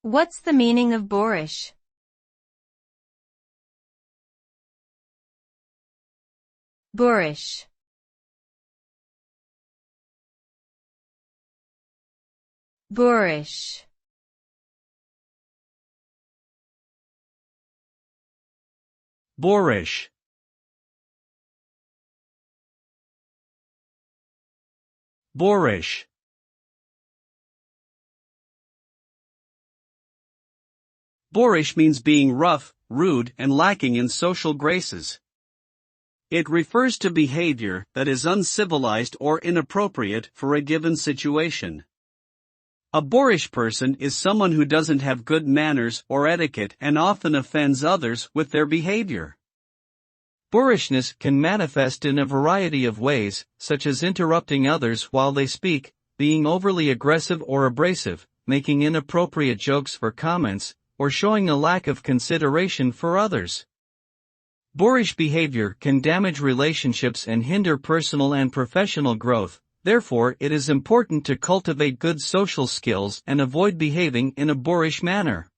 What's the meaning of boorish? Boorish. Boorish. Boorish. Boorish. Boorish means being rough, rude, and lacking in social graces. It refers to behavior that is uncivilized or inappropriate for a given situation. A boorish person is someone who doesn't have good manners or etiquette and often offends others with their behavior. Boorishness can manifest in a variety of ways, such as interrupting others while they speak, being overly aggressive or abrasive, making inappropriate jokes or comments, or showing a lack of consideration for others. Boorish behavior can damage relationships and hinder personal and professional growth. Therefore, it is important to cultivate good social skills and avoid behaving in a boorish manner.